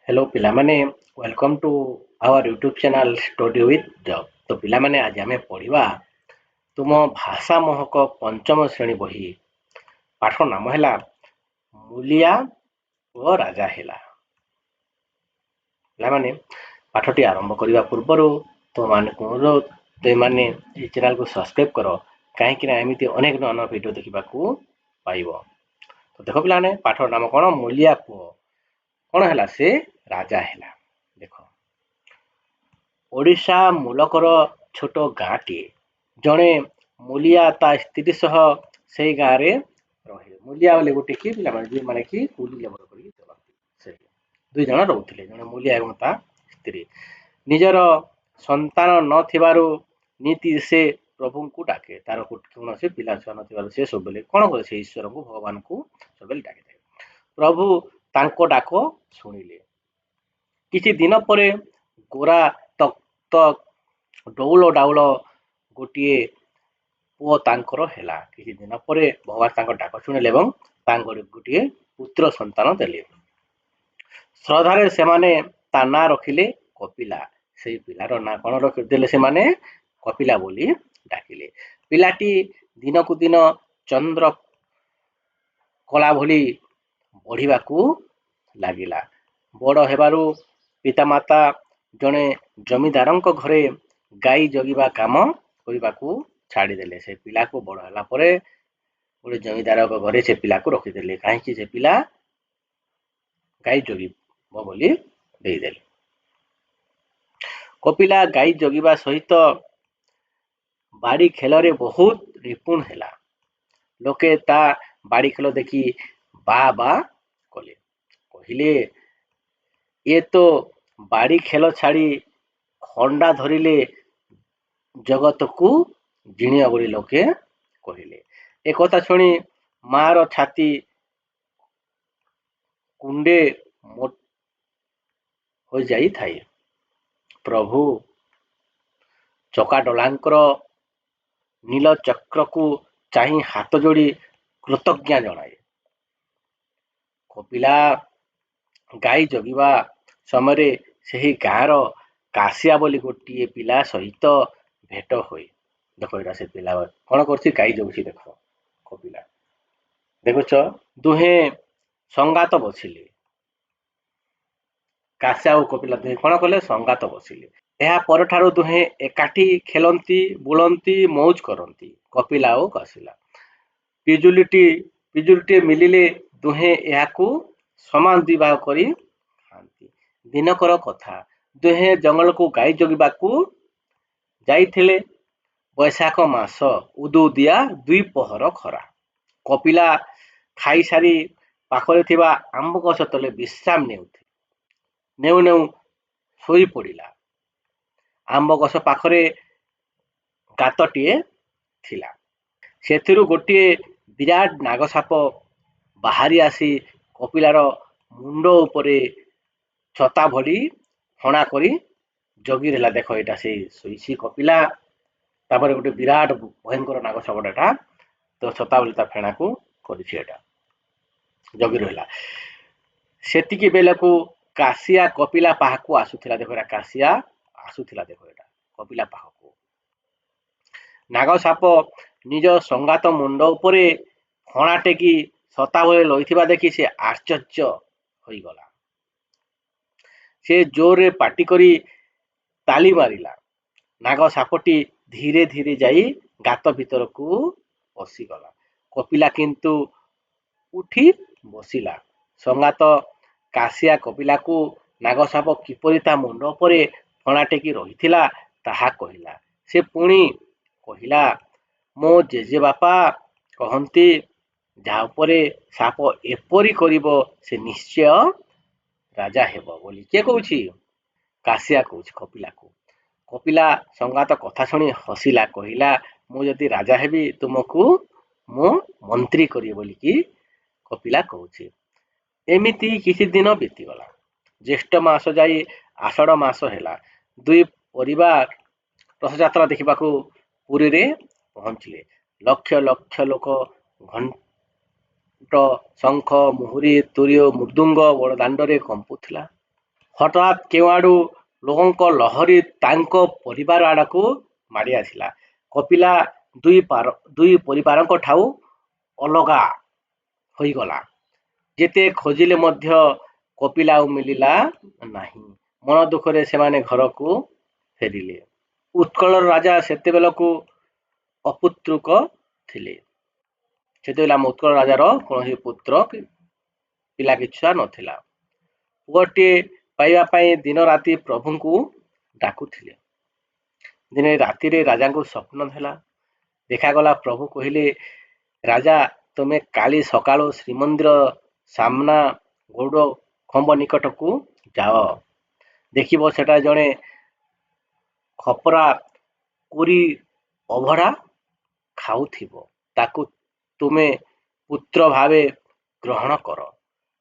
Hello पिलामाने welcome to our YouTube channel study with job. तो पिलामाने आज आमे पढ़िबा तुम भाषा महक पंचम श्रेणी बही पाठ नाम हैला मूलिया ओ राजा हैला। पिलामाने पाठटी आरंभ करने पूर्व तो माने ये चैनल को सब्सक्राइब करो कहीं एमती अनेक नूआ वीडियो देखा पाइब। तो देख पिलाने पाठ नाम कौन मूलिया पुओ कौन है से राजा है। देख ओडिशा मूलकर छोट गाँटीए जड़े मूलिया ता स्त्री सह से गाँव में रहे। मूलिया बोले गोटे कि माने कि कूली लेबर कर दुई जन रोते जड़े मूलिया एवं ता स्त्री निजर संतान न नीति से प्रभु को डाके तार कौन से पिला छुआ न से सब कौन करे से ईश्वर को भगवान को सब डाके प्रभु तांको डाक शुणिले। किछि दिन पर गोरा तक तक डौल डाउल गोटे पुओ तांकर हैला। किछि दिन पर भगवान तांको डाक शुणिले एवं तांको गोटे पुत्र संतान देले। श्रद्धारे सेमाने ता ना रखिले कपिला। से पिलार ना कौन रखिदेले से माने कपिला बोली डाकिले। पिलाटी दिन को दिन चंद्र कला भली बढ़िबाकू लागिला। बड़ हेबारु पितामाता जड़े जमीदारंक घरे गाई जगिबा काम करबाकू छाड़ीदेले। से पिला को बड़ होला परे गोटे जमीदार घरे से पिला को रखिदेले कहीं से पिला गाई जगिब बोली देदेले। कपिला गाई जगिबा सहित बाड़ी खेल रे बहुत निपुण हैला। लोके ता बाड़ी खेल देखी बा बा कले कहिले ये तो बाड़ी खेल छाड़ी खंडा धरिले जगत को जिणिया बोली लोके कहिले। एक कथा शुणी मार छाती कुंडे मोट हो जाई थाई। प्रभु चका डलांकर नील चक्र को चाही हाथ जोड़ी कृतज्ञा जनाए। कपिला गाई जगिबा समय से गाँवर काशिया बोली गोटे पिला सहित भेट हुए। देख यहाँ से पिला कौन कर गाई जगुची। देख कपिला देखुच दुहे संगात बसिले काशिया और कपिला दुहे कौन कले संगात बसिले। ଏହା ପରଠାରୁ ଦୁହେଁ ଏକାଠି ଖେଳନ୍ତି ବୁଲନ୍ତି ମୌଜ କରନ୍ତି। କପିଲା ଓ କାଶିଲା ପିଜୁଳିଟିଏ ମିଳିଲେ ଦୁହେଁ ଏହାକୁ ସମାନ ବିବାହ କରି ଖାଆନ୍ତି। ଦିନକର କଥା ଦୁହେଁ ଜଙ୍ଗଲକୁ ଗାଈ ଜଗିବାକୁ ଯାଇଥିଲେ। ବୈଶାଖ ମାସ ଉଦୁଉଦିଆ ଦ୍ୱିପହର ଖରା। କପିଲା ଖାଇସାରି ପାଖରେ ଥିବା ଆମ୍ବ ଗଛ ତଳେ ବିଶ୍ରାମ ନେଉଥିଲେ। ନେଉ ନେଉ ଶୋଇ ପଡ଼ିଲା। आंब गछ पाखरे गातटीए थिला। सेथिरु गोटे विराट नागसाप बाहरी आसी कपिलार मुंड उपरे छता भली फणा करी जगी रहा। देख यहाँ से शोसी कपिला तापर गोटे विराट भयंकर नागसापटा तो छता भली फेणा को करा जगी रहा। सेतिकी बेलू काशिया कपिला पाहकू आसुथिला। देख काशिया आसुथिला। देख एटा कपिला पाखकू नाग साप निज संगात मुंड उपरे फणा टेकी सता भले लईथिबा देखि से आश्चर्य होइगला। से जोर रे पाटी करी ताली मारिला। नाग सापटी धीरे धीरे जाई गात भीतर को पशिगला। कपिला किंतु उठी बसिला। संगात काशिया कपिला को नाग साप किपरि ता मुंड उपरे फणा टेकी रहिथिला ताहा कहिला। से पुणी कहिला मो जेजे बापा कहंती जा उपरे साप एपरी करिवो से निश्चय राजा हेबो बोली के कहूछि काशिया कहूछि कपिला को। कपिला संगात कथा शुणी हसिला कहिला मु जदि राजा हेबी तुमको मु मंत्री करी बोली कि कपिला कहूछि। एमिति किछि दिन बीतीगला। ज्येष्ठ मास जाई आषाढ़ मास हैला। दुई परिवार रथयात्रा देखिबाकू पुरी रे पहुंचले। लक्ष लक्ष लोक घंट शंख मुहुरी तुरीय मृदुंग बड़ दांडरे कंपुथिला। ହଠାତ୍ କେଉଁଆଡୁ ଲୋକଙ୍କ ଲହରୀ ତାଙ୍କ ପରିବାର ଆଡକୁ ମାଡ଼ି ଆସିଲା। କପିଲା ଦୁଇ ପରିବାରଙ୍କ ଠାରୁ ଅଲଗା ହୋଇଗଲା। ଯେତେ ଖୋଜିଲେ ମଧ୍ୟ କପିଲା ଆଉ ମିଳିଲା ନାହିଁ। ମନ ଦୁଃଖରେ ସେମାନେ ଘରକୁ ଫେରିଲେ। ଉତ୍କଳର ରାଜା ସେତେବେଳକୁ ଅପୁତ୍ରୁକ ଥିଲେ। ସେତେବେଳେ ଆମ ଉତ୍କଳ ରାଜାର କୌଣସି ପୁତ୍ର ପିଲା କିଛୁଆ ନଥିଲା। ପୁଅଟିଏ ପାଇବା ପାଇଁ ଦିନ ରାତି ପ୍ରଭୁଙ୍କୁ ଡାକୁଥିଲେ। ଦିନେ ରାତିରେ ରାଜାଙ୍କୁ ସ୍ୱପ୍ନ ହେଲା। ଦେଖାଗଲା ପ୍ରଭୁ କହିଲେ, ରାଜା ତୁମେ କାଲି ସକାଳୁ ଶ୍ରୀମନ୍ଦିର ସାମ୍ନା ଗୌଡ଼ ଖମ୍ବ ନିକଟକୁ ଯାଅ। ଦେଖିବ ସେଟା ଜଣେ ଖପରା କୁରି ଅଭଡ଼ା ଖାଉଥିବ। ତାକୁ ତୁମେ ପୁତ୍ର ଭାବେ ଗ୍ରହଣ କର।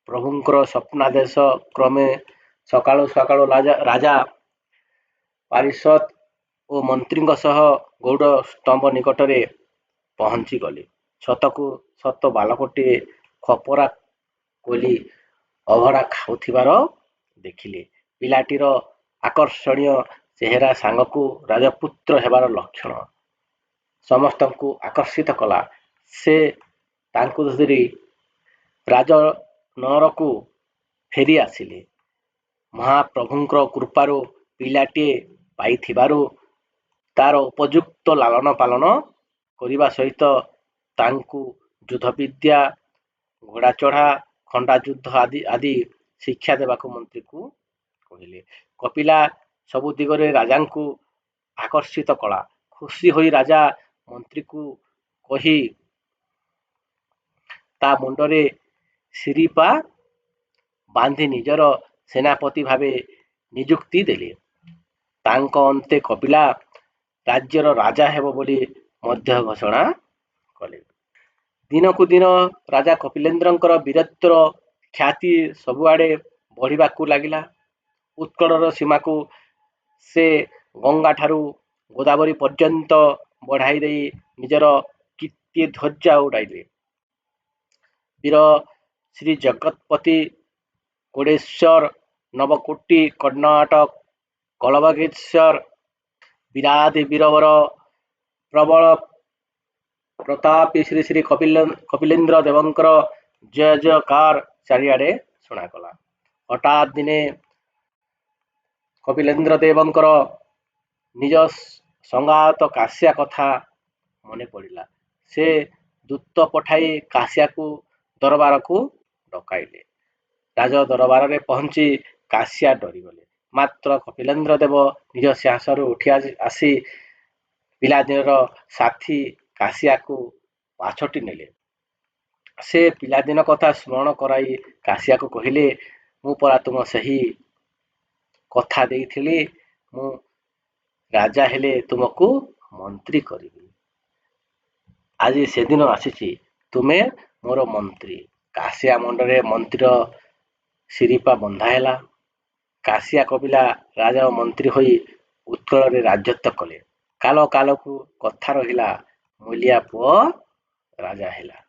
ପ୍ରଭୁଙ୍କର ସ୍ୱପ୍ନାଦେଶ କ୍ରମେ ସକାଳୁ ସକାଳୁ ରାଜା ପାରିଷଦ ଓ ମନ୍ତ୍ରୀଙ୍କ ସହ ଗୌଡ଼ ସ୍ତମ୍ଭ ନିକଟରେ ପହଞ୍ଚିଗଲେ। ସତକୁ ସତ ବାଲକଟିଏ ଖପରା କୋଲି ଅଭଡ଼ା ଖାଉଥିବାର ଦେଖିଲେ। ପିଲାଟିର ଆକର୍ଷଣୀୟ ଚେହେରା ସାଙ୍ଗକୁ ରାଜପୁତ୍ର ହେବାର ଲକ୍ଷଣ ସମସ୍ତଙ୍କୁ ଆକର୍ଷିତ କଲା। ସେ ତାଙ୍କୁ ଧରି ରାଜନଅରକୁ ଫେରି ଆସିଲେ। ମହାପ୍ରଭୁଙ୍କର କୃପାରୁ ପିଲାଟିଏ ପାଇଥିବାରୁ ତାର ଉପଯୁକ୍ତ ଲାଳନ ପାଳନ କରିବା ସହିତ ତାଙ୍କୁ ଯୁଦ୍ଧବିଦ୍ୟା, ଘୋଡ଼ାଚଢ଼ା, ଖଣ୍ଡାଯୁଦ୍ଧ ଆଦି ଶିକ୍ଷା ଦେବାକୁ ମନ୍ତ୍ରୀକୁ କହିଲେ। କପିଲା ସବୁ ଦିଗରେ ରାଜାଙ୍କୁ ଆକର୍ଷିତ କଲା। ଖୁସି ହୋଇ ରାଜା ମନ୍ତ୍ରୀକୁ କହି ତା ମୁଣ୍ଡରେ ଶିରିପା ବାନ୍ଧି ନିଜର ସେନାପତି ଭାବେ ନିଯୁକ୍ତି ଦେଲେ। ତାଙ୍କ ଅନ୍ତେ କପିଲା ରାଜ୍ୟର ରାଜା ହେବ ବୋଲି ମଧ୍ୟ ଘୋଷଣା କଲେ। ଦିନକୁ ଦିନ ରାଜା କପିଳେନ୍ଦ୍ରଙ୍କର ବୀରତ୍ୱର ଖ୍ୟାତି ସବୁଆଡ଼େ ବଢ଼ିବାକୁ ଲାଗିଲା। ଉତ୍କଳର ସୀମାକୁ ସେ ଗଙ୍ଗାଠାରୁ ଗୋଦାବରୀ ପର୍ଯ୍ୟନ୍ତ ବଢ଼ାଇ ଦେଇ ନିଜର କୀର୍ତ୍ତି ଧ୍ୱଜା ଉଡ଼ାଇଲେ। ବୀର ଶ୍ରୀଜଗତ୍ପତି, କୋଡ଼େଶ୍ୱର, ନବକୋଟି, କର୍ଣ୍ଣାଟକ, କଳବଗେଶ୍ୱର, ବୀରାଦି ବୀରବର, ପ୍ରବଳ ପ୍ରତାପୀ ଶ୍ରୀ ଶ୍ରୀ କପିଳେନ୍ଦ୍ର ଦେବଙ୍କର ଜୟ ଜୟକାର ଚାରିଆଡ଼େ ଶୁଣାଗଲା। ହଠାତ୍ ଦିନେ କପିଳେନ୍ଦ୍ର ଦେବଙ୍କର ନିଜ ସଙ୍ଗାତ କାଶ୍ୟା କଥା ମନେ ପଡ଼ିଲା। ସେ ଦୂତ ପଠାଇ କାଶ୍ୟାକୁ ଦରବାରକୁ ଡକାଇଲେ। ରାଜ ଦରବାରରେ ପହଞ୍ଚି କାଶ୍ୟା ଡରିଗଲେ। ମାତ୍ର କପିଳେନ୍ଦ୍ର ଦେବ ନିଜ ସିଂହାସନରୁ ଉଠି ଆସି ପିଲାଦିନର ସାଥୀ କାଶ୍ୟାକୁ ପାଛୋଟି ନେଲେ। ସେ ପିଲାଦିନ କଥା ସ୍ମରଣ କରାଇ କାଶ୍ୟାକୁ କହିଲେ, ମୁଁ ପରା ତୁମ ସେହି କଥା ଦେଇଥିଲି, ମୁଁ ରାଜା ହେଲେ ତୁମକୁ ମନ୍ତ୍ରୀ କରିବି। ଆଜି ସେଦିନ ଆସିଛି, ତୁମେ ମୋର ମନ୍ତ୍ରୀ। କାଶ୍ୟା ମୁଣ୍ଡରେ ମନ୍ତ୍ରୀର ଶିରିପା ବନ୍ଧା ହେଲା। କାଶ୍ୟା କପିଲା ରାଜା ଓ ମନ୍ତ୍ରୀ ହୋଇ ଉତ୍କଳରେ ରାଜତ୍ୱ କଲେ। କାଳ କାଳକୁ କଥା ରହିଲା, ମୂଲିଆ ପୁଅ ରାଜା ହେଲା।